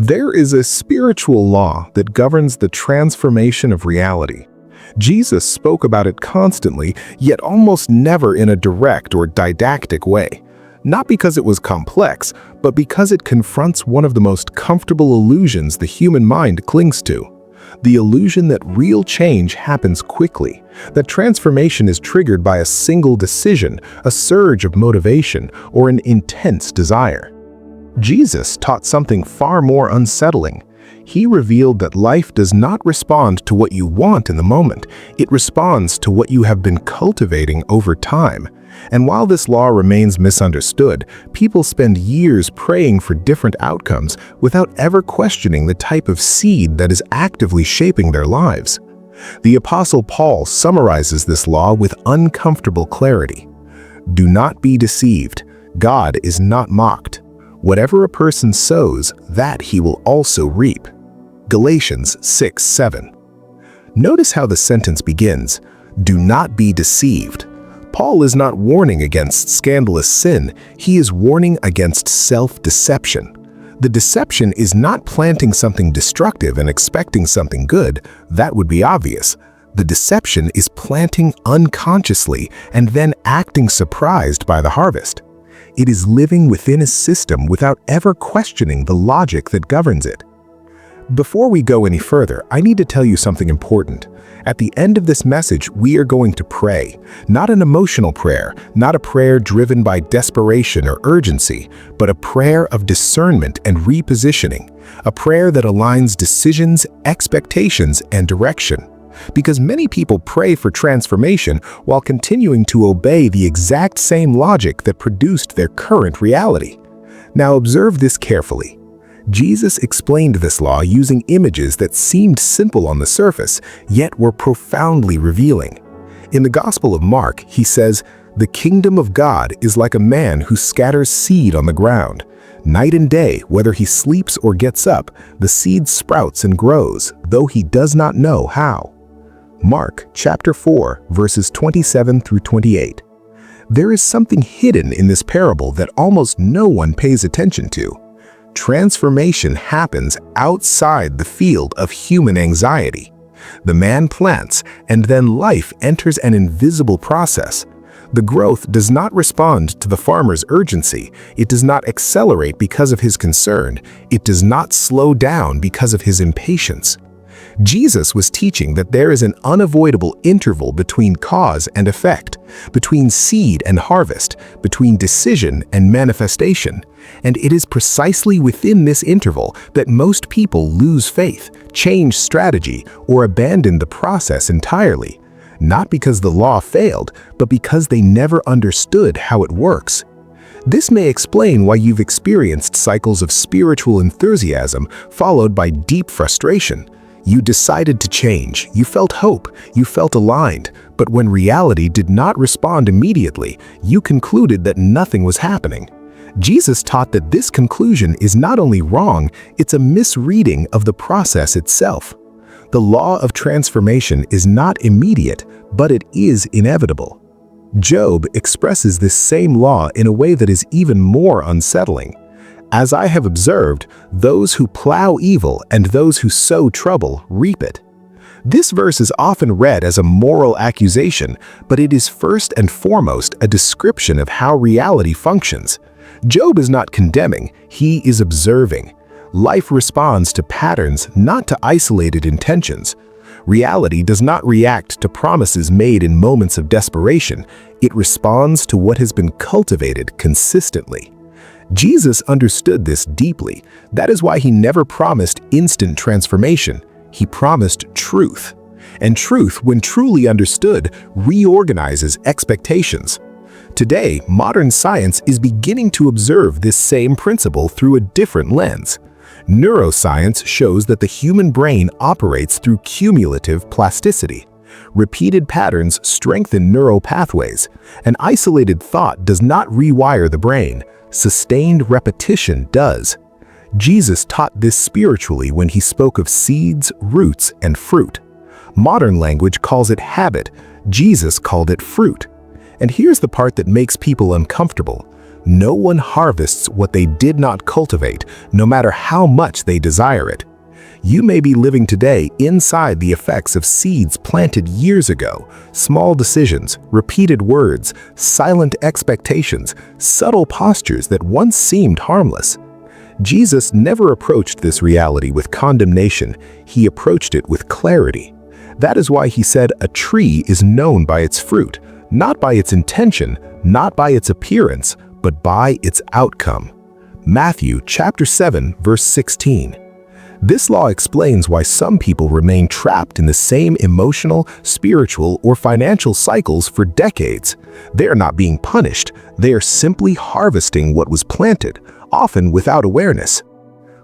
There is a spiritual law that governs the transformation of reality. Jesus spoke about it constantly, yet almost never in a direct or didactic way. Not because it was complex, but because it confronts one of the most comfortable illusions the human mind clings to. The illusion that real change happens quickly, that transformation is triggered by a single decision, a surge of motivation, or an intense desire. Jesus taught something far more unsettling. He revealed that life does not respond to what you want in the moment. It responds to what you have been cultivating over time. And while this law remains misunderstood, people spend years praying for different outcomes without ever questioning the type of seed that is actively shaping their lives. The Apostle Paul summarizes this law with uncomfortable clarity. Do not be deceived. God is not mocked. Whatever a person sows, that he will also reap. Galatians 6:7. Notice how the sentence begins, do not be deceived. Paul is not warning against scandalous sin, he is warning against self-deception. The deception is not planting something destructive and expecting something good, that would be obvious. The deception is planting unconsciously and then acting surprised by the harvest. It is living within a system without ever questioning the logic that governs it. Before we go any further, I need to tell you something important. At the end of this message, we are going to pray. Not an emotional prayer, not a prayer driven by desperation or urgency, but a prayer of discernment and repositioning. A prayer that aligns decisions, expectations, and direction. Because many people pray for transformation while continuing to obey the exact same logic that produced their current reality. Now observe this carefully. Jesus explained this law using images that seemed simple on the surface, yet were profoundly revealing. In the Gospel of Mark, he says, "The kingdom of God is like a man who scatters seed on the ground. Night and day, whether he sleeps or gets up, the seed sprouts and grows, though he does not know how." Mark chapter 4, verses 27 through 28. There is something hidden in this parable that almost no one pays attention to. Transformation happens outside the field of human anxiety. The man plants, and then life enters an invisible process. The growth does not respond to the farmer's urgency. It does not accelerate because of his concern. It does not slow down because of his impatience. Jesus was teaching that there is an unavoidable interval between cause and effect, between seed and harvest, between decision and manifestation. And it is precisely within this interval that most people lose faith, change strategy, or abandon the process entirely. Not because the law failed, but because they never understood how it works. This may explain why you've experienced cycles of spiritual enthusiasm followed by deep frustration. You decided to change, you felt hope, you felt aligned, but when reality did not respond immediately, you concluded that nothing was happening. Jesus taught that this conclusion is not only wrong, it's a misreading of the process itself. The law of transformation is not immediate, but it is inevitable. Job expresses this same law in a way that is even more unsettling. As I have observed, those who plow evil and those who sow trouble reap it. This verse is often read as a moral accusation, but it is first and foremost a description of how reality functions. Job is not condemning, he is observing. Life responds to patterns, not to isolated intentions. Reality does not react to promises made in moments of desperation. It responds to what has been cultivated consistently. Jesus understood this deeply. That is why he never promised instant transformation. He promised truth. And truth, when truly understood, reorganizes expectations. Today, modern science is beginning to observe this same principle through a different lens. Neuroscience shows that the human brain operates through cumulative plasticity. Repeated patterns strengthen neural pathways. An isolated thought does not rewire the brain. Sustained repetition does. Jesus taught this spiritually when he spoke of seeds, roots, and fruit. Modern language calls it habit. Jesus called it fruit. And here's the part that makes people uncomfortable. No one harvests what they did not cultivate, no matter how much they desire it. You may be living today inside the effects of seeds planted years ago, small decisions, repeated words, silent expectations, subtle postures that once seemed harmless. Jesus never approached this reality with condemnation. He approached it with clarity. That is why he said a tree is known by its fruit, not by its intention, not by its appearance, but by its outcome. Matthew chapter 7, verse 16. This law explains why some people remain trapped in the same emotional, spiritual, or financial cycles for decades. They are not being punished, they are simply harvesting what was planted, often without awareness.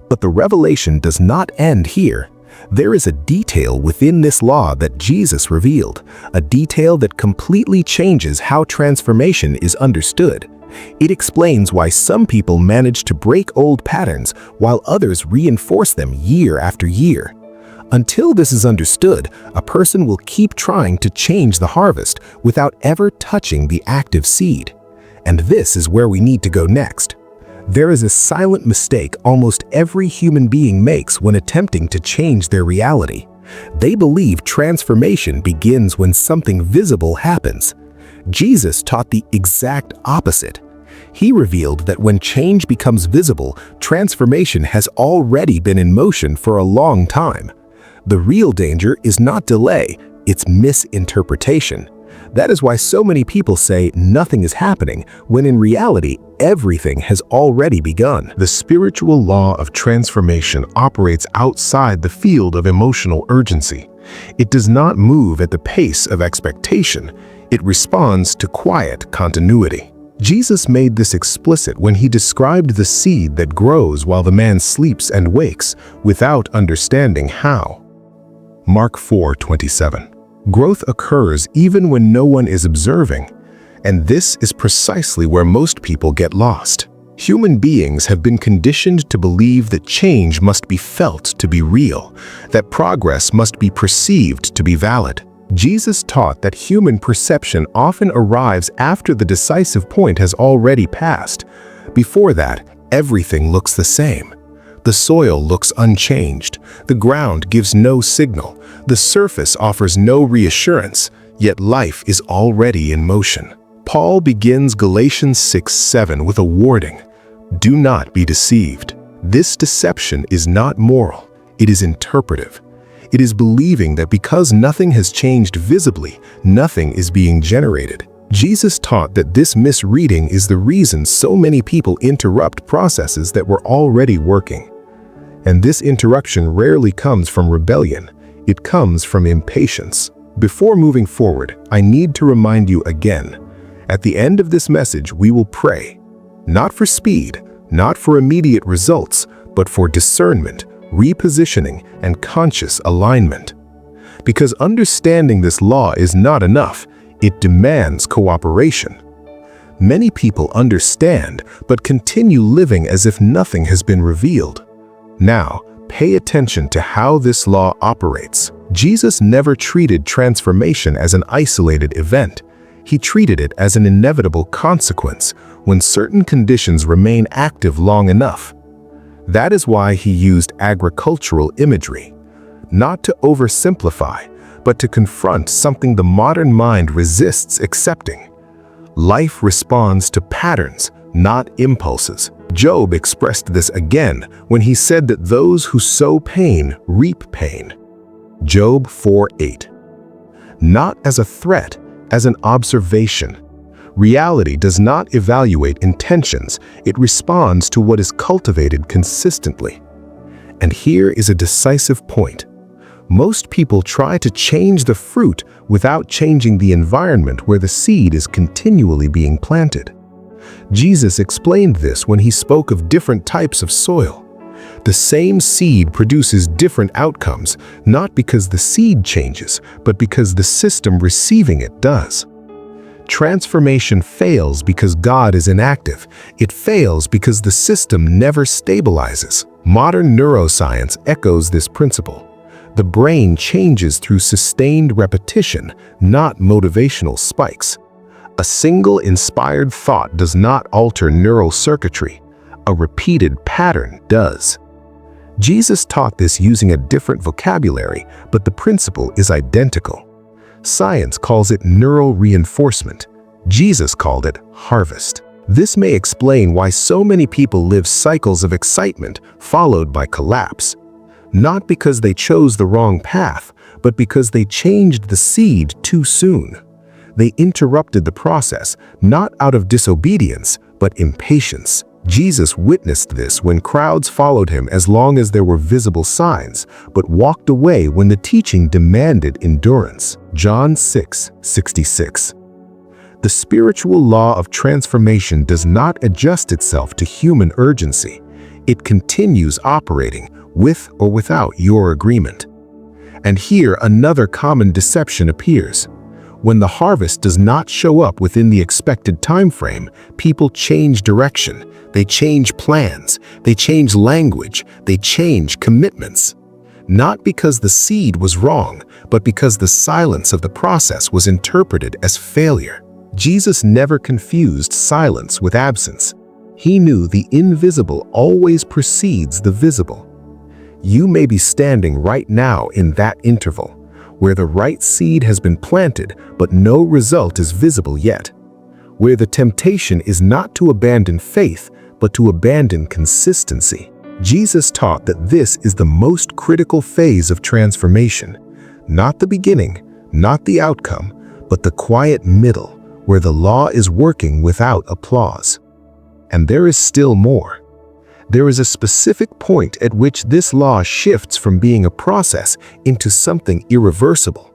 But the revelation does not end here. There is a detail within this law that Jesus revealed, a detail that completely changes how transformation is understood. It explains why some people manage to break old patterns while others reinforce them year after year. Until this is understood, a person will keep trying to change the harvest without ever touching the active seed. And this is where we need to go next. There is a silent mistake almost every human being makes when attempting to change their reality. They believe transformation begins when something visible happens. Jesus taught the exact opposite. He revealed that when change becomes visible, transformation has already been in motion for a long time. The real danger is not delay, it's misinterpretation. That is why so many people say nothing is happening, when in reality, everything has already begun. The spiritual law of transformation operates outside the field of emotional urgency. It does not move at the pace of expectation. It responds to quiet continuity. Jesus made this explicit when he described the seed that grows while the man sleeps and wakes without understanding how. Mark 4:27. Growth occurs even when no one is observing, and this is precisely where most people get lost. Human beings have been conditioned to believe that change must be felt to be real, that progress must be perceived to be valid. Jesus taught that human perception often arrives after the decisive point has already passed. Before that, everything looks the same. The soil looks unchanged, the ground gives no signal, the surface offers no reassurance, yet life is already in motion. Paul begins Galatians 6:7 with a warning: do not be deceived. This deception is not moral, it is interpretive. It is believing that because nothing has changed visibly, nothing is being generated. Jesus taught that this misreading is the reason so many people interrupt processes that were already working. And this interruption rarely comes from rebellion, it comes from impatience. Before moving forward, I need to remind you again, at the end of this message we will pray, not for speed, not for immediate results, but for discernment, repositioning, and conscious alignment. Because understanding this law is not enough, it demands cooperation. Many people understand, but continue living as if nothing has been revealed. Now, pay attention to how this law operates. Jesus never treated transformation as an isolated event. He treated it as an inevitable consequence when certain conditions remain active long enough. That is why he used agricultural imagery, not to oversimplify, but to confront something the modern mind resists accepting. Life responds to patterns, not impulses. Job expressed this again when he said that those who sow pain reap pain. Job 4:8. Not as a threat, as an observation. Reality does not evaluate intentions, it responds to what is cultivated consistently. And here is a decisive point. Most people try to change the fruit without changing the environment where the seed is continually being planted. Jesus explained this when he spoke of different types of soil. The same seed produces different outcomes, not because the seed changes, but because the system receiving it does. Transformation fails because God is inactive. It fails because the system never stabilizes. Modern neuroscience echoes this principle. The brain changes through sustained repetition, not motivational spikes. A single inspired thought does not alter neural circuitry. A repeated pattern does. Jesus taught this using a different vocabulary, but the principle is identical. Science calls it neural reinforcement. Jesus called it harvest. This may explain why so many people live cycles of excitement followed by collapse. Not because they chose the wrong path, but because they changed the seed too soon. They interrupted the process, not out of disobedience, but impatience. Jesus witnessed this when crowds followed him as long as there were visible signs, but walked away when the teaching demanded endurance. John 6:66. The spiritual law of transformation does not adjust itself to human urgency. It continues operating, with or without your agreement. And here another common deception appears. When the harvest does not show up within the expected time frame, people change direction, they change plans, they change language, they change commitments. Not because the seed was wrong, but because the silence of the process was interpreted as failure. Jesus never confused silence with absence. He knew the invisible always precedes the visible. You may be standing right now in that interval, where the right seed has been planted, but no result is visible yet. Where the temptation is not to abandon faith, but to abandon consistency. Jesus taught that this is the most critical phase of transformation. Not the beginning, not the outcome, but the quiet middle, where the law is working without applause. And there is still more. There is a specific point at which this law shifts from being a process into something irreversible.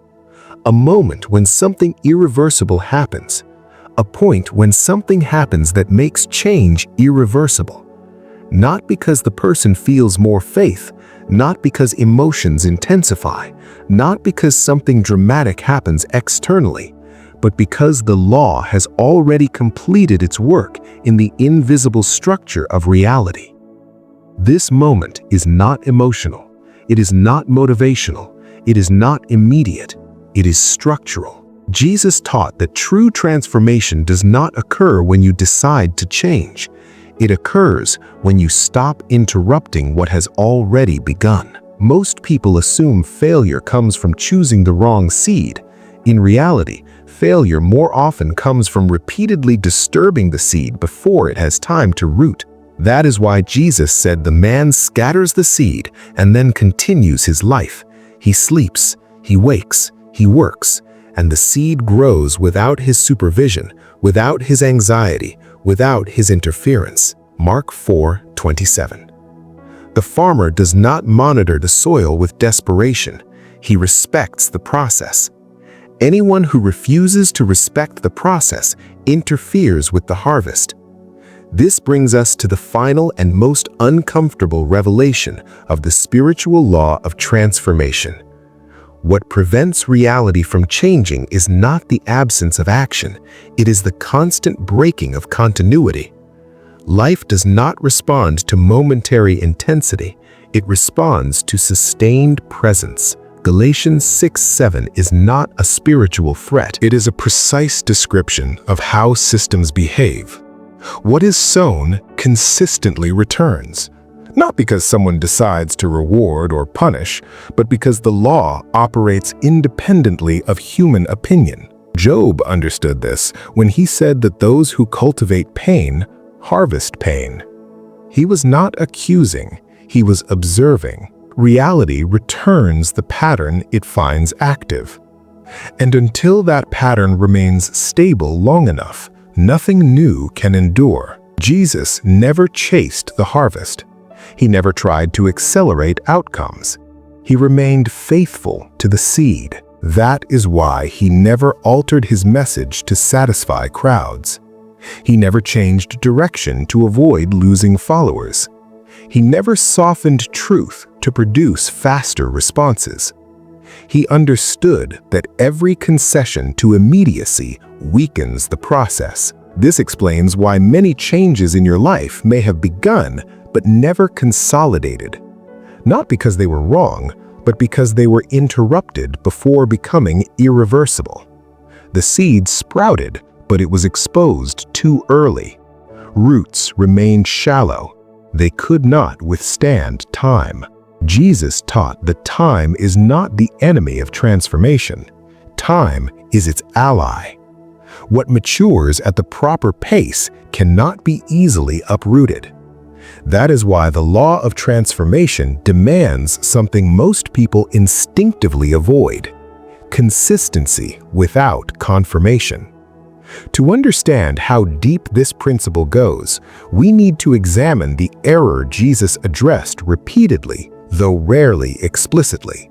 A moment when something irreversible happens. A point when something happens that makes change irreversible. Not because the person feels more faith, not because emotions intensify, not because something dramatic happens externally, but because the law has already completed its work in the invisible structure of reality. This moment is not emotional, it is not motivational, it is not immediate, it is structural. Jesus taught that true transformation does not occur when you decide to change. It occurs when you stop interrupting what has already begun. Most people assume failure comes from choosing the wrong seed. In reality, failure more often comes from repeatedly disturbing the seed before it has time to root. That is why Jesus said the man scatters the seed and then continues his life. He sleeps, he wakes, he works, and the seed grows without his supervision, without his anxiety, without his interference. Mark 4:27. The farmer does not monitor the soil with desperation. He respects the process. Anyone who refuses to respect the process interferes with the harvest. This brings us to the final and most uncomfortable revelation of the spiritual law of transformation. What prevents reality from changing is not the absence of action, it is the constant breaking of continuity. Life does not respond to momentary intensity, it responds to sustained presence. Galatians 6:7 is not a spiritual threat. It is a precise description of how systems behave. What is sown consistently returns, not because someone decides to reward or punish, but because the law operates independently of human opinion. Job understood this when he said that those who cultivate pain harvest pain. He was not accusing, he was observing. Reality returns the pattern it finds active. And until that pattern remains stable long enough, nothing new can endure. Jesus never chased the harvest. He never tried to accelerate outcomes. He remained faithful to the seed. That is why he never altered his message to satisfy crowds. He never changed direction to avoid losing followers. He never softened truth to produce faster responses. He understood that every concession to immediacy weakens the process. This explains why many changes in your life may have begun but never consolidated. Not because they were wrong, but because they were interrupted before becoming irreversible. The seed sprouted, but it was exposed too early. Roots remained shallow. They could not withstand time. Jesus taught that time is not the enemy of transformation. Time is its ally. What matures at the proper pace cannot be easily uprooted. That is why the law of transformation demands something most people instinctively avoid: consistency without confirmation. To understand how deep this principle goes, we need to examine the error Jesus addressed repeatedly, though rarely explicitly: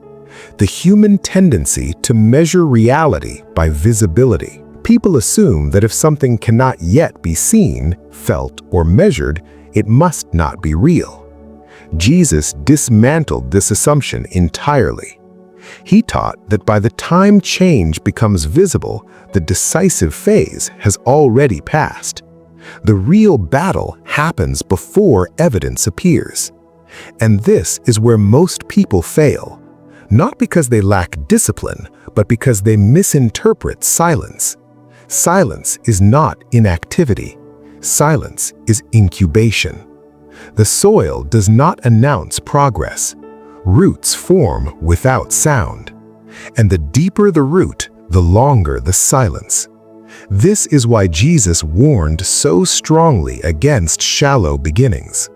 the human tendency to measure reality by visibility. People assume that if something cannot yet be seen, felt, or measured, it must not be real. Jesus dismantled this assumption entirely. He taught that by the time change becomes visible, the decisive phase has already passed. The real battle happens before evidence appears. And this is where most people fail, not because they lack discipline, but because they misinterpret silence. Silence is not inactivity. Silence is incubation. The soil does not announce progress. Roots form without sound. And the deeper the root, the longer the silence. This is why Jesus warned so strongly against shallow beginnings.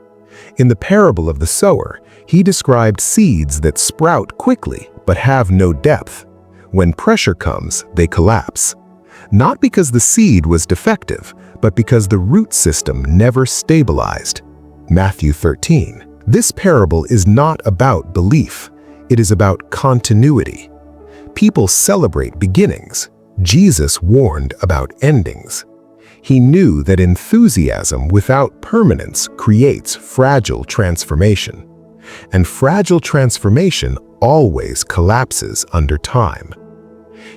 In the parable of the sower, he described seeds that sprout quickly but have no depth. When pressure comes, they collapse. Not because the seed was defective, but because the root system never stabilized. Matthew 13. This parable is not about belief. It is about continuity. People celebrate beginnings. Jesus warned about endings. He knew that enthusiasm without permanence creates fragile transformation. And fragile transformation always collapses under time.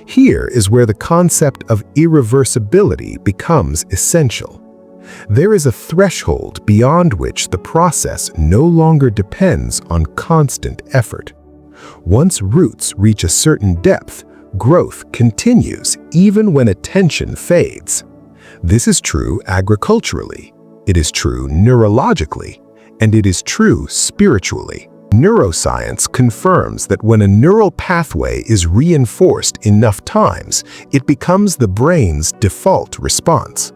Here is where the concept of irreversibility becomes essential. There is a threshold beyond which the process no longer depends on constant effort. Once roots reach a certain depth, growth continues even when attention fades. This is true agriculturally, it is true neurologically, and it is true spiritually. Neuroscience confirms that when a neural pathway is reinforced enough times, it becomes the brain's default response.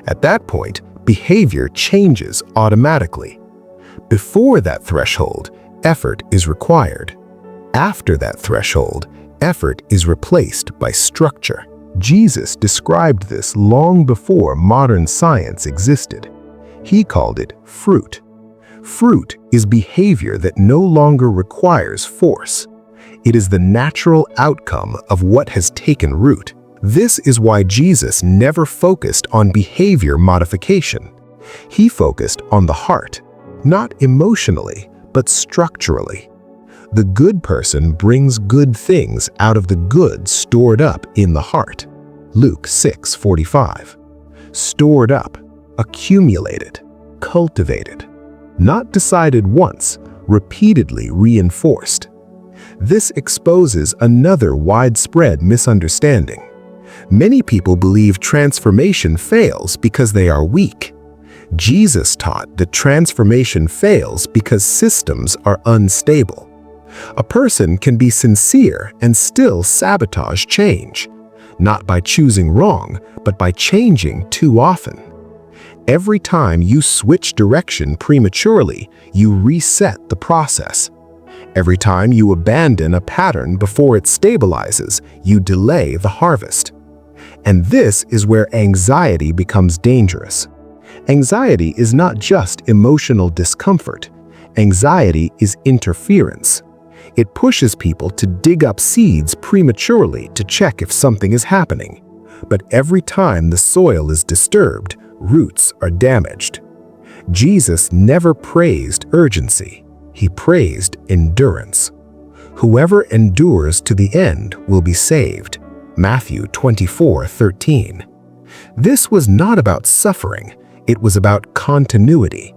At that point, behavior changes automatically. Before that threshold, effort is required. After that threshold, effort is replaced by structure. Jesus described this long before modern science existed. He called it fruit. Fruit is behavior that no longer requires force. It is the natural outcome of what has taken root. This is why Jesus never focused on behavior modification. He focused on the heart, not emotionally, but structurally. The good person brings good things out of the good stored up in the heart. Luke 6:45. Stored up, accumulated, cultivated. Not decided once, repeatedly reinforced. This exposes another widespread misunderstanding. Many people believe transformation fails because they are weak. Jesus taught that transformation fails because systems are unstable. A person can be sincere and still sabotage change, not by choosing wrong, but by changing too often. Every time you switch direction prematurely, you reset the process. Every time you abandon a pattern before it stabilizes, you delay the harvest. And this is where anxiety becomes dangerous. Anxiety is not just emotional discomfort. Anxiety is interference. It pushes people to dig up seeds prematurely to check if something is happening. But every time the soil is disturbed, roots are damaged. Jesus never praised urgency. He praised endurance. Whoever endures to the end will be saved. Matthew 24:13. This was not about suffering. It was about continuity.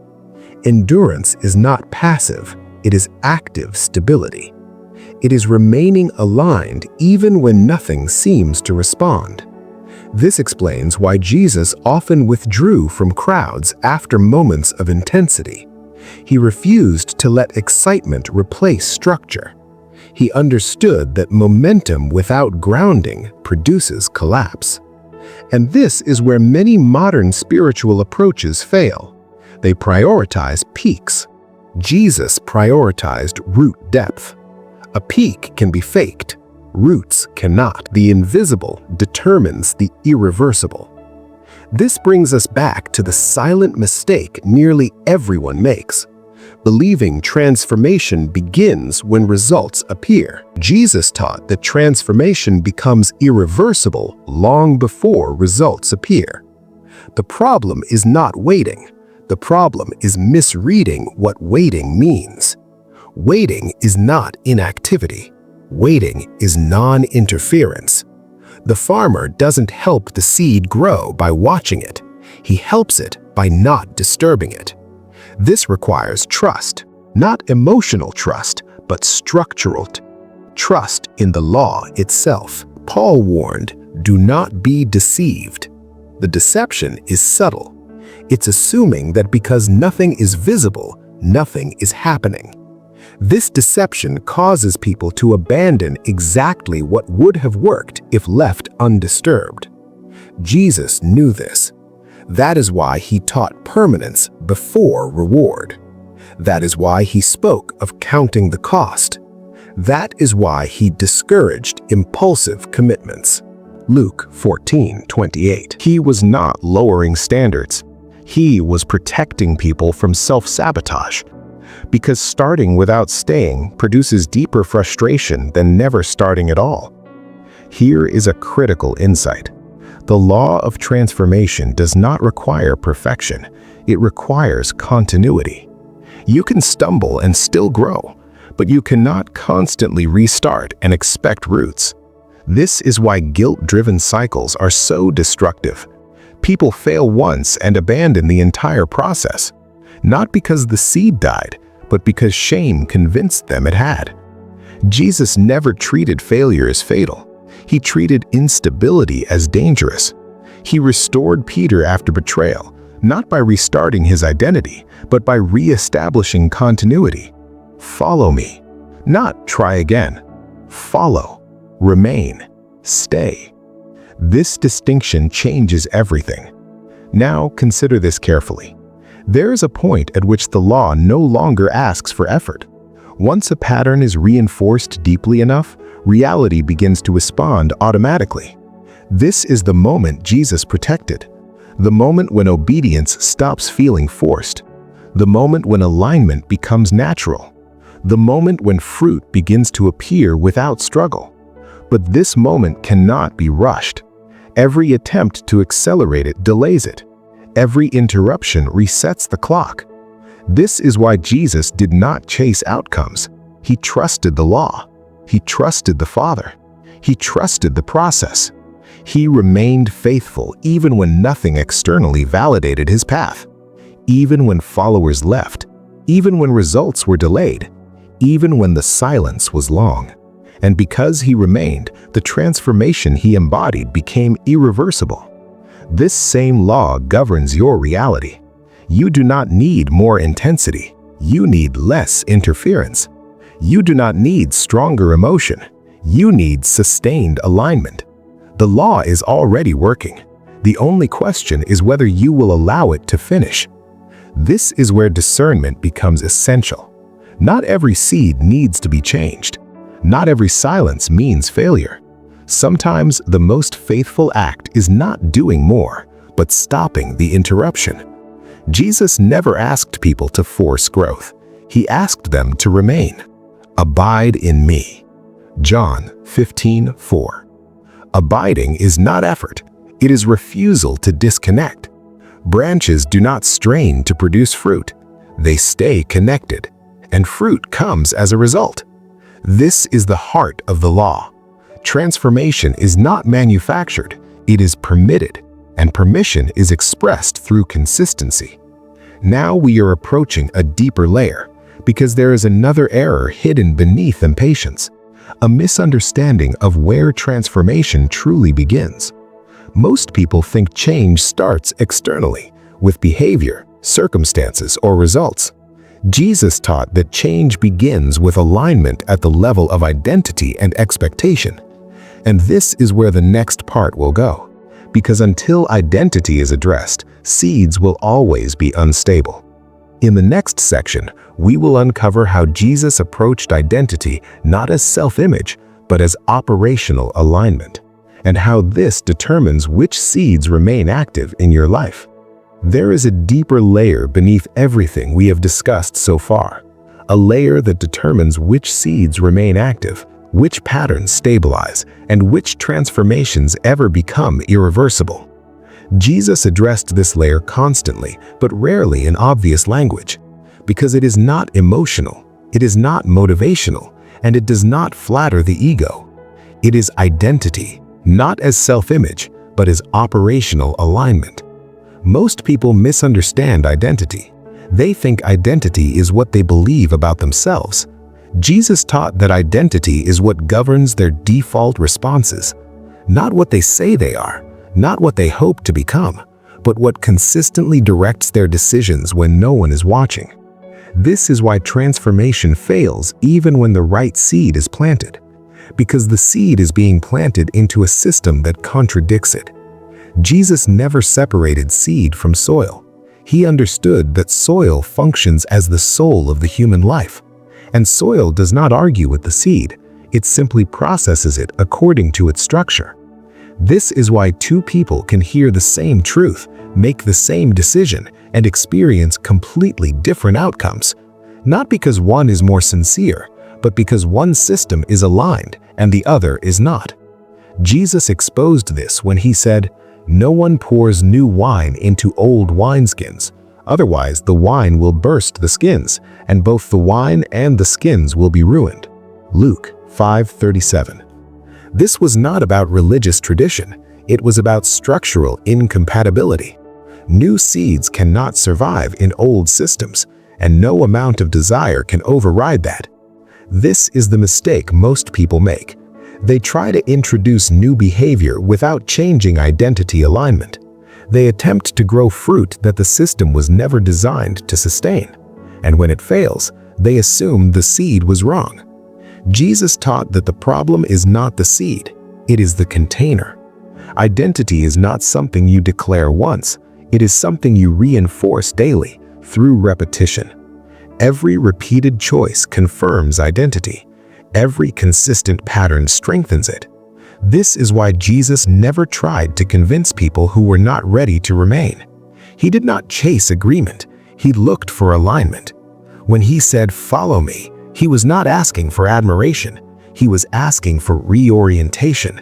Endurance is not passive. It is active stability. It is remaining aligned even when nothing seems to respond. This explains why Jesus often withdrew from crowds after moments of intensity. He refused to let excitement replace structure. He understood that momentum without grounding produces collapse. And this is where many modern spiritual approaches fail. They prioritize peaks. Jesus prioritized root depth. A peak can be faked. Roots cannot. The invisible determines the irreversible. This brings us back to the silent mistake nearly everyone makes. Believing transformation begins when results appear. Jesus taught that transformation becomes irreversible long before results appear. The problem is not waiting. The problem is misreading what waiting means. Waiting is not inactivity. Waiting is non-interference. The farmer doesn't help the seed grow by watching it. He helps it by not disturbing it. This requires trust, not emotional trust, but structural trust in the law itself. Paul warned, "Do not be deceived." The deception is subtle. It's assuming that because nothing is visible, nothing is happening. This deception causes people to abandon exactly what would have worked if left undisturbed. Jesus knew this. That is why he taught permanence before reward. That is why he spoke of counting the cost. That is why he discouraged impulsive commitments. Luke 14:28. He was not lowering standards. He was protecting people from self-sabotage. Because starting without staying produces deeper frustration than never starting at all. Here is a critical insight. The law of transformation does not require perfection. It requires continuity. You can stumble and still grow, but you cannot constantly restart and expect roots. This is why guilt-driven cycles are so destructive. People fail once and abandon the entire process, not because the seed died, but because shame convinced them it had. Jesus never treated failure as fatal. He treated instability as dangerous. He restored Peter after betrayal, not by restarting his identity, but by re-establishing continuity. Follow me. Not try again. Follow. Remain. Stay. This distinction changes everything. Now consider this carefully. There is a point at which the law no longer asks for effort. Once a pattern is reinforced deeply enough, reality begins to respond automatically. This is the moment Jesus protected. The moment when obedience stops feeling forced. The moment when alignment becomes natural. The moment when fruit begins to appear without struggle. But this moment cannot be rushed. Every attempt to accelerate it delays it. Every interruption resets the clock. This is why Jesus did not chase outcomes. He trusted the law. He trusted the Father. He trusted the process. He remained faithful even when nothing externally validated his path. Even when followers left. Even when results were delayed. Even when the silence was long. And because he remained, the transformation he embodied became irreversible. This same law governs your reality. You do not need more intensity. You need less interference. You do not need stronger emotion. You need sustained alignment. The law is already working. The only question is whether you will allow it to finish. This is where discernment becomes essential. Not every seed needs to be changed. Not every silence means failure. Sometimes the most faithful act is not doing more, but stopping the interruption. Jesus never asked people to force growth. He asked them to remain. Abide in me. John 15:4. Abiding is not effort. It is refusal to disconnect. Branches do not strain to produce fruit. They stay connected, and fruit comes as a result. This is the heart of the law. Transformation is not manufactured, it is permitted, and permission is expressed through consistency. Now we are approaching a deeper layer, because there is another error hidden beneath impatience, a misunderstanding of where transformation truly begins. Most people think change starts externally, with behavior, circumstances, or results. Jesus taught that change begins with alignment at the level of identity and expectation. And this is where the next part will go. Because until identity is addressed, seeds will always be unstable. In the next section, we will uncover how Jesus approached identity not as self-image, but as operational alignment, and how this determines which seeds remain active in your life. There is a deeper layer beneath everything we have discussed so far, a layer that determines which seeds remain active, which patterns stabilize, and which transformations ever become irreversible. Jesus addressed this layer constantly, but rarely in obvious language, because it is not emotional, it is not motivational, and it does not flatter the ego. It is identity, not as self-image, but as operational alignment. Most people misunderstand identity. They think identity is what they believe about themselves. Jesus taught that identity is what governs their default responses, not what they say they are, not what they hope to become, but what consistently directs their decisions when no one is watching. This is why transformation fails even when the right seed is planted, because the seed is being planted into a system that contradicts it. Jesus never separated seed from soil. He understood that soil functions as the soul of the human life, and soil does not argue with the seed, it simply processes it according to its structure. This is why two people can hear the same truth, make the same decision, and experience completely different outcomes, not because one is more sincere, but because one system is aligned and the other is not. Jesus exposed this when he said, "No one pours new wine into old wineskins. Otherwise, the wine will burst the skins, and both the wine and the skins will be ruined." Luke 5:37. This was not about religious tradition. It was about structural incompatibility. New seeds cannot survive in old systems, and no amount of desire can override that. This is the mistake most people make. They try to introduce new behavior without changing identity alignment. They attempt to grow fruit that the system was never designed to sustain. And when it fails, they assume the seed was wrong. Jesus taught that the problem is not the seed, it is the container. Identity is not something you declare once, it is something you reinforce daily through repetition. Every repeated choice confirms identity. Every consistent pattern strengthens it. This is why Jesus never tried to convince people who were not ready to remain. He did not chase agreement, he looked for alignment. When he said, "Follow me," he was not asking for admiration, he was asking for reorientation.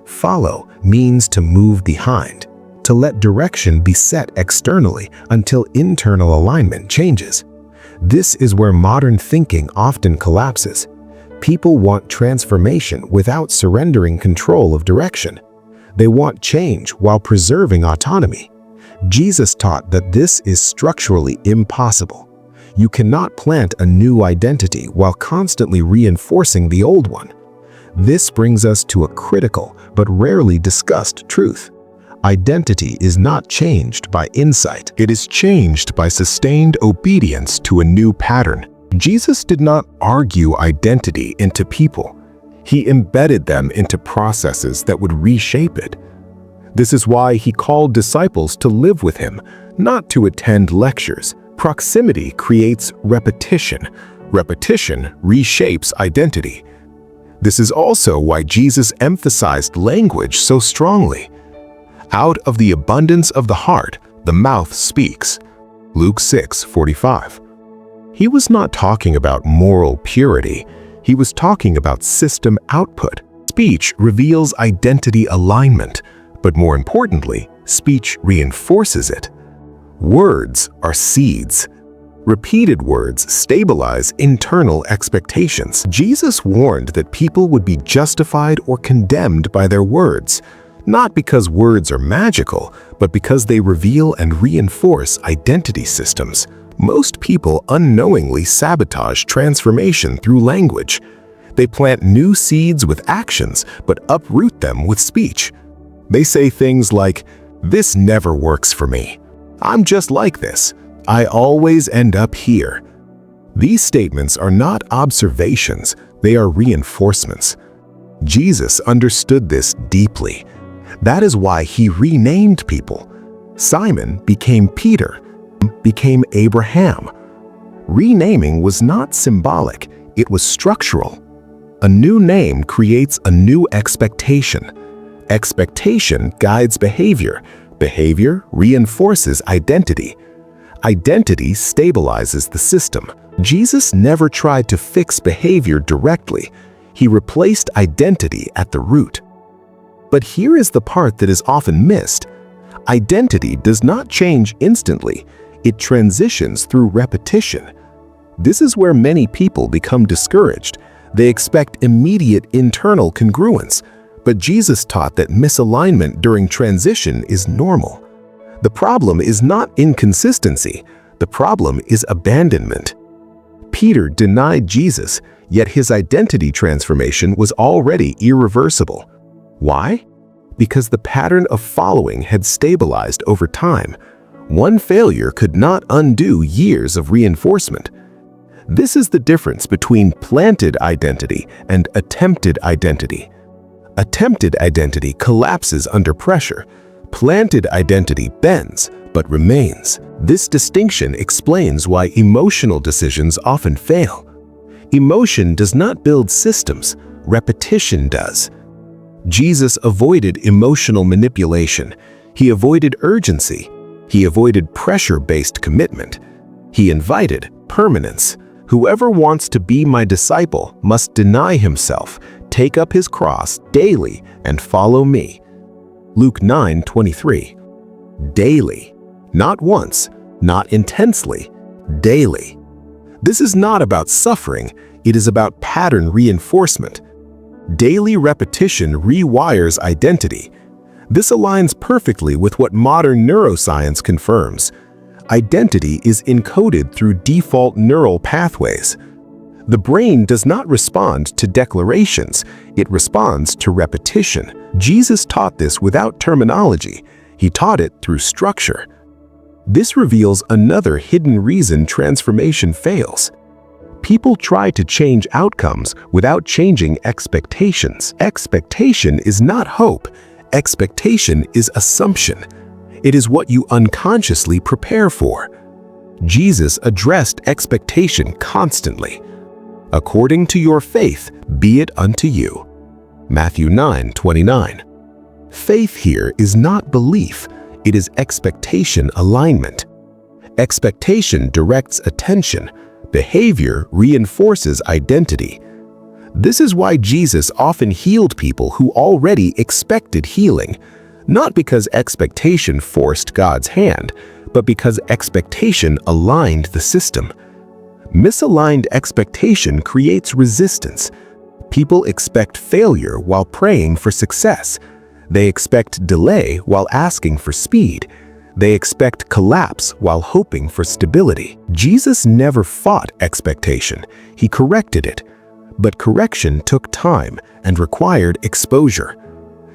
Follow means to move behind, to let direction be set externally until internal alignment changes. This is where modern thinking often collapses. People want transformation without surrendering control of direction. They want change while preserving autonomy. Jesus taught that this is structurally impossible. You cannot plant a new identity while constantly reinforcing the old one. This brings us to a critical but rarely discussed truth. Identity is not changed by insight. It is changed by sustained obedience to a new pattern. Jesus did not argue identity into people. He embedded them into processes that would reshape it. This is why he called disciples to live with him, not to attend lectures. Proximity creates repetition. Repetition reshapes identity. This is also why Jesus emphasized language so strongly. Out of the abundance of the heart, the mouth speaks. Luke 6:45. He was not talking about moral purity. He was talking about system output. Speech reveals identity alignment, but more importantly, speech reinforces it. Words are seeds. Repeated words stabilize internal expectations. Jesus warned that people would be justified or condemned by their words, not because words are magical, but because they reveal and reinforce identity systems. Most people unknowingly sabotage transformation through language. They plant new seeds with actions, but uproot them with speech. They say things like, "This never works for me. I'm just like this. I always end up here." These statements are not observations, they are reinforcements. Jesus understood this deeply. That is why he renamed people. Simon became Peter, became Abraham. Renaming was not symbolic, it was structural. A new name creates a new expectation. Expectation guides behavior. Behavior reinforces identity. Identity stabilizes the system. Jesus never tried to fix behavior directly. He replaced identity at the root. But here is the part that is often missed. Identity does not change instantly. It transitions through repetition. This is where many people become discouraged. They expect immediate internal congruence, but Jesus taught that misalignment during transition is normal. The problem is not inconsistency. The problem is abandonment. Peter denied Jesus, yet his identity transformation was already irreversible. Why? Because the pattern of following had stabilized over time. One failure could not undo years of reinforcement. This is the difference between planted identity and attempted identity. Attempted identity collapses under pressure. Planted identity bends, but remains. This distinction explains why emotional decisions often fail. Emotion does not build systems, repetition does. Jesus avoided emotional manipulation. He avoided urgency. He avoided pressure-based commitment. He invited permanence. Whoever wants to be my disciple must deny himself, take up his cross daily, and follow me. Luke 9:23. Daily. Not once, not intensely, daily. This is not about suffering, it is about pattern reinforcement. Daily repetition rewires identity. This aligns perfectly with what modern neuroscience confirms. Identity is encoded through default neural pathways. The brain does not respond to declarations, it responds to repetition. Jesus taught this without terminology. He taught it through structure. This reveals another hidden reason transformation fails. People try to change outcomes without changing expectations. Expectation is not hope. Expectation is assumption. It is what you unconsciously prepare for. Jesus addressed expectation constantly. According to your faith, be it unto you. Matthew 9:29. Faith here is not belief, it is expectation alignment. Expectation directs attention. Behavior reinforces identity. This is why Jesus often healed people who already expected healing, not because expectation forced God's hand, but because expectation aligned the system. Misaligned expectation creates resistance. People expect failure while praying for success. They expect delay while asking for speed. They expect collapse while hoping for stability. Jesus never fought expectation, he corrected it. But correction took time and required exposure.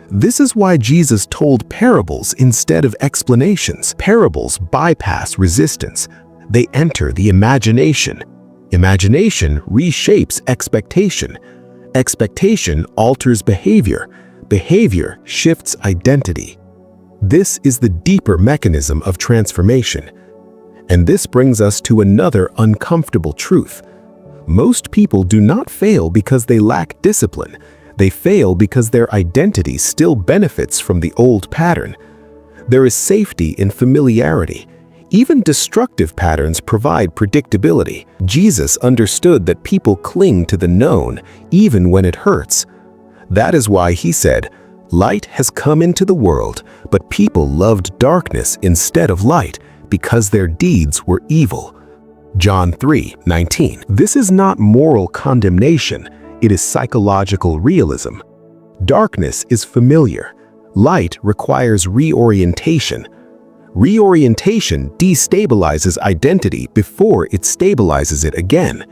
This is why Jesus told parables instead of explanations. Parables bypass resistance. They enter the imagination. Imagination reshapes expectation. Expectation alters behavior. Behavior shifts identity. This is the deeper mechanism of transformation. And this brings us to another uncomfortable truth. Most people do not fail because they lack discipline. They fail because their identity still benefits from the old pattern. There is safety in familiarity. Even destructive patterns provide predictability. Jesus understood that people cling to the known, even when it hurts. That is why he said, "Light has come into the world, but people loved darkness instead of light, because their deeds were evil." John 3:19. This is not moral condemnation, it is psychological realism. Darkness is familiar. Light requires reorientation. Reorientation destabilizes identity before it stabilizes it again.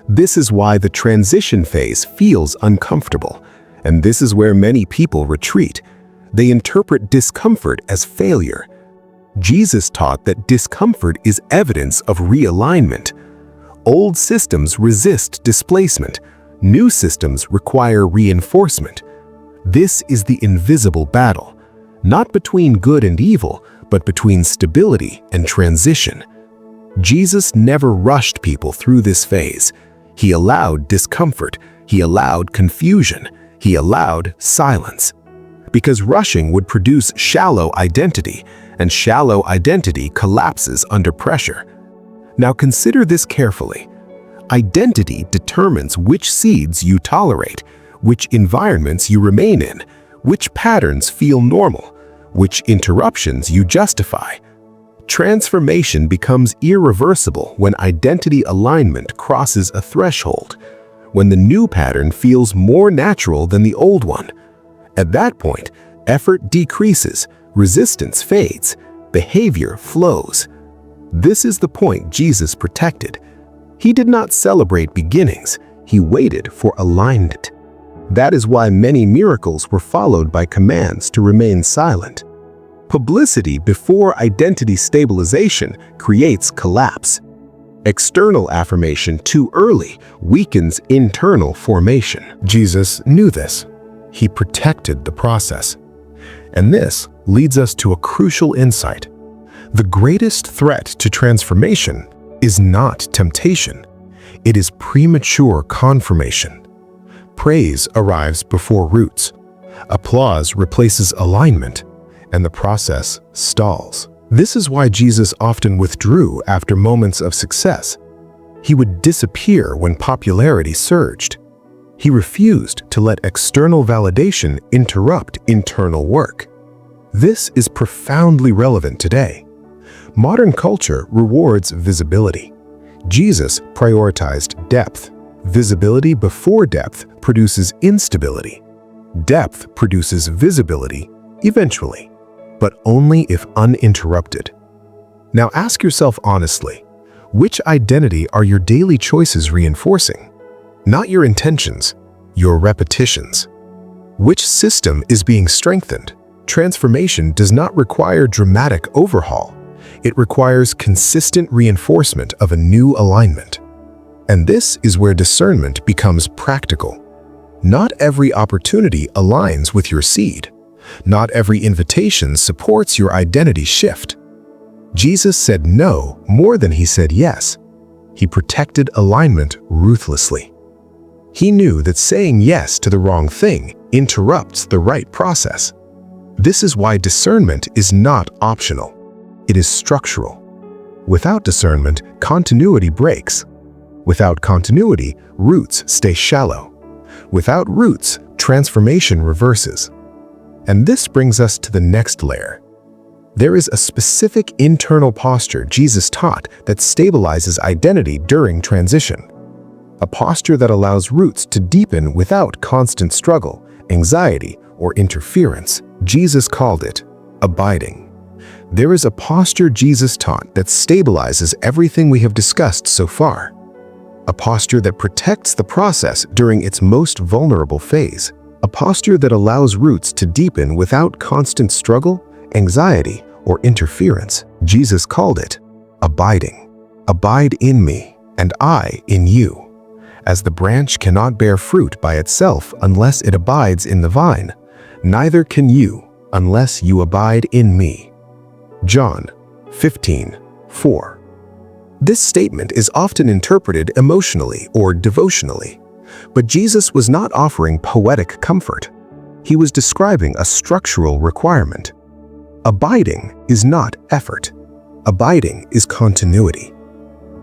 This is why the transition phase feels uncomfortable, and this is where many people retreat. They interpret discomfort as failure. Jesus taught that discomfort is evidence of realignment. Old systems resist displacement. New systems require reinforcement. This is the invisible battle, not between good and evil, but between stability and transition. Jesus never rushed people through this phase. He allowed discomfort. He allowed confusion. He allowed silence. Because rushing would produce shallow identity, and shallow identity collapses under pressure. Now consider this carefully. Identity determines which seeds you tolerate, which environments you remain in, which patterns feel normal, which interruptions you justify. Transformation becomes irreversible when identity alignment crosses a threshold, when the new pattern feels more natural than the old one. At that point, effort decreases, resistance fades, behavior flows. This is the point Jesus protected. He did not celebrate beginnings, he waited for alignment. That is why many miracles were followed by commands to remain silent. Publicity before identity stabilization creates collapse. External affirmation too early weakens internal formation. Jesus knew this. He protected the process. And this leads us to a crucial insight. The greatest threat to transformation is not temptation. It is premature confirmation. Praise arrives before roots. Applause replaces alignment, and the process stalls. This is why Jesus often withdrew after moments of success. He would disappear when popularity surged. He refused to let external validation interrupt internal work. This is profoundly relevant today. Modern culture rewards visibility. Jesus prioritized depth. Visibility before depth produces instability. Depth produces visibility, eventually, but only if uninterrupted. Now ask yourself honestly, which identity are your daily choices reinforcing? Not your intentions, your repetitions. Which system is being strengthened? Transformation does not require dramatic overhaul. It requires consistent reinforcement of a new alignment. And this is where discernment becomes practical. Not every opportunity aligns with your seed. Not every invitation supports your identity shift. Jesus said no more than he said yes. He protected alignment ruthlessly. He knew that saying yes to the wrong thing interrupts the right process. This is why discernment is not optional. It is structural. Without discernment, continuity breaks. Without continuity, roots stay shallow. Without roots, transformation reverses. And this brings us to the next layer. There is a specific internal posture Jesus taught that stabilizes identity during transition. A posture that allows roots to deepen without constant struggle, anxiety, or interference. Jesus called it abiding. There is a posture Jesus taught that stabilizes everything we have discussed so far. A posture that protects the process during its most vulnerable phase. A posture that allows roots to deepen without constant struggle, anxiety, or interference. Jesus called it abiding. Abide in me, and I in you. As the branch cannot bear fruit by itself unless it abides in the vine, neither can you unless you abide in me. John 15:4. This statement is often interpreted emotionally or devotionally, but Jesus was not offering poetic comfort. He was describing a structural requirement. Abiding is not effort. Abiding is continuity.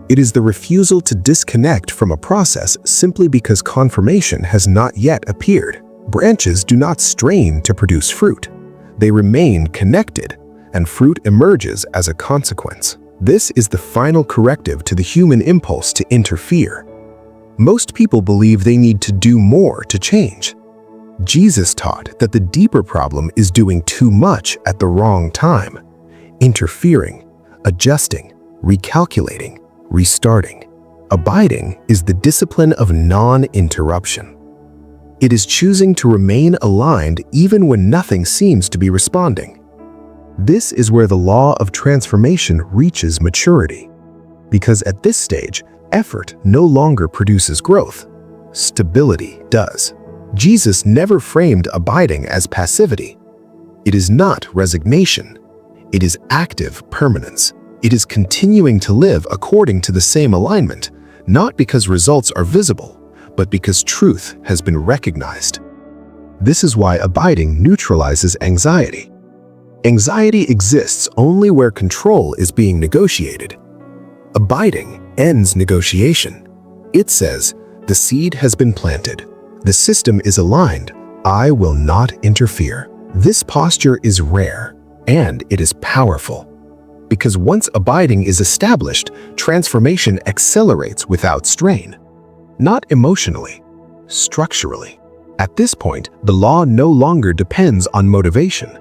It is the refusal to disconnect from a process simply because confirmation has not yet appeared. Branches do not strain to produce fruit. They remain connected, and fruit emerges as a consequence. This is the final corrective to the human impulse to interfere. Most people believe they need to do more to change. Jesus taught that the deeper problem is doing too much at the wrong time, interfering, adjusting, recalculating, restarting. Abiding is the discipline of non-interruption. It is choosing to remain aligned even when nothing seems to be responding. This is where the law of transformation reaches maturity. Because at this stage, effort no longer produces growth. Stability does. Jesus never framed abiding as passivity. It is not resignation. It is active permanence. It is continuing to live according to the same alignment, not because results are visible, but because truth has been recognized. This is why abiding neutralizes anxiety. Anxiety exists only where control is being negotiated. Abiding ends negotiation. It says, the seed has been planted. The system is aligned. I will not interfere. This posture is rare, and it is powerful. Because once abiding is established, transformation accelerates without strain. Not emotionally, structurally. At this point, the law no longer depends on motivation.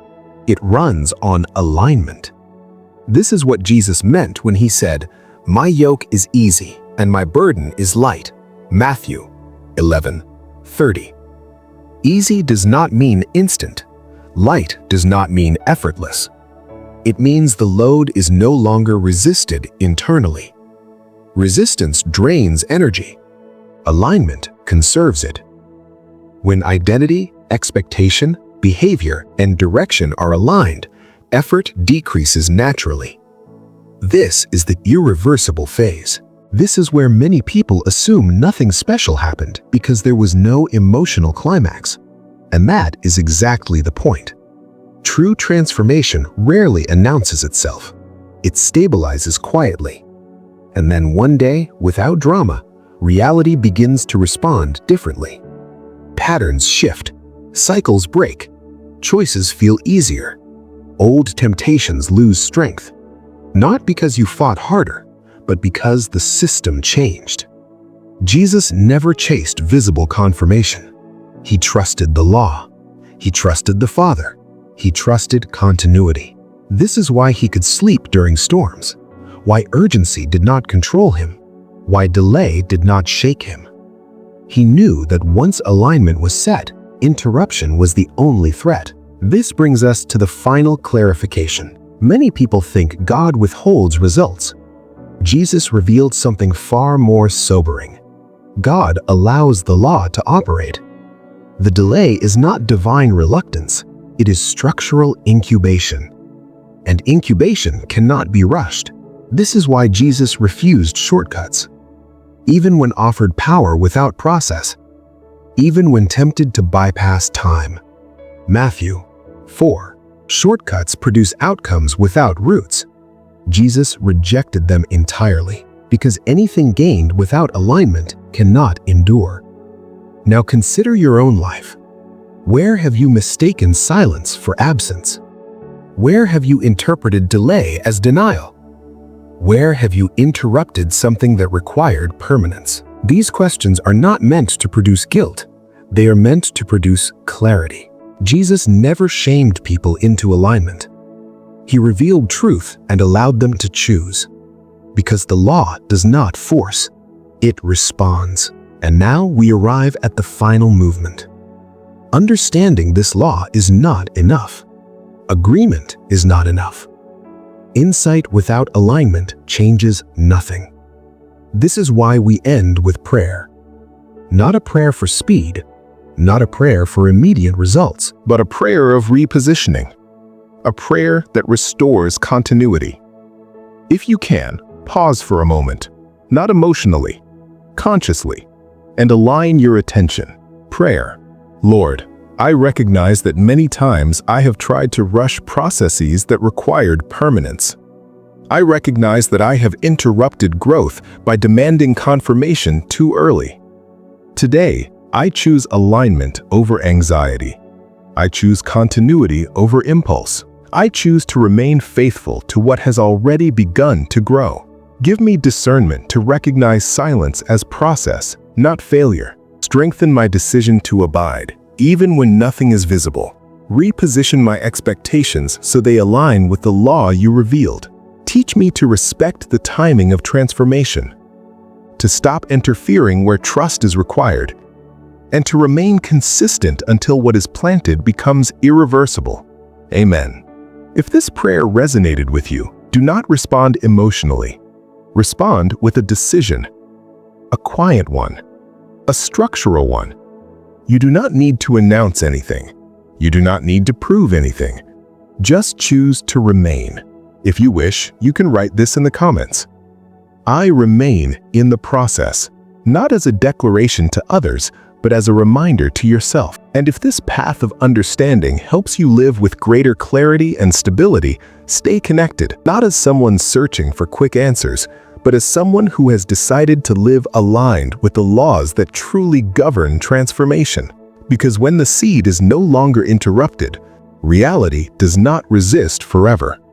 It runs on alignment. This is what Jesus meant when he said, "My yoke is easy and my burden is light." Matthew 11:30. Easy does not mean instant. Light does not mean effortless. It means the load is no longer resisted internally. Resistance drains energy. Alignment conserves it. When identity, expectation, behavior, and direction are aligned, effort decreases naturally. This is the irreversible phase. This is where many people assume nothing special happened because there was no emotional climax. And that is exactly the point. True transformation rarely announces itself. It stabilizes quietly. And then one day, without drama, reality begins to respond differently. Patterns shift. Cycles break. Choices feel easier. Old temptations lose strength. Not because you fought harder, but because the system changed. Jesus never chased visible confirmation. He trusted the law. He trusted the Father. He trusted continuity. This is why he could sleep during storms, why urgency did not control him, why delay did not shake him. He knew that once alignment was set, interruption was the only threat. This brings us to the final clarification. Many people think God withholds results. Jesus revealed something far more sobering. God allows the law to operate. The delay is not divine reluctance, it is structural incubation. And incubation cannot be rushed. This is why Jesus refused shortcuts. Even when offered power without process, even when tempted to bypass time. Matthew 4. Shortcuts produce outcomes without roots. Jesus rejected them entirely because anything gained without alignment cannot endure. Now consider your own life. Where have you mistaken silence for absence? Where have you interpreted delay as denial? Where have you interrupted something that required permanence? These questions are not meant to produce guilt. They are meant to produce clarity. Jesus never shamed people into alignment. He revealed truth and allowed them to choose. Because the law does not force, it responds. And now we arrive at the final movement. Understanding this law is not enough. Agreement is not enough. Insight without alignment changes nothing. This is why we end with prayer. Not a prayer for speed, not a prayer for immediate results, but a prayer of repositioning. A prayer that restores continuity. If you can, pause for a moment, not emotionally, consciously, and align your attention. Prayer. Lord, I recognize that many times I have tried to rush processes that required permanence. I recognize that I have interrupted growth by demanding confirmation too early. Today, I choose alignment over anxiety. I choose continuity over impulse. I choose to remain faithful to what has already begun to grow. Give me discernment to recognize silence as process, not failure. Strengthen my decision to abide, even when nothing is visible. Reposition my expectations so they align with the law you revealed. Teach me to respect the timing of transformation, to stop interfering where trust is required, and to remain consistent until what is planted becomes irreversible. Amen. If this prayer resonated with you, do not respond emotionally. Respond with a decision, a quiet one, a structural one. You do not need to announce anything. You do not need to prove anything. Just choose to remain. If you wish, you can write this in the comments. I remain in the process, not as a declaration to others, but as a reminder to yourself. And if this path of understanding helps you live with greater clarity and stability, stay connected, not as someone searching for quick answers, but as someone who has decided to live aligned with the laws that truly govern transformation. Because when the seed is no longer interrupted, reality does not resist forever.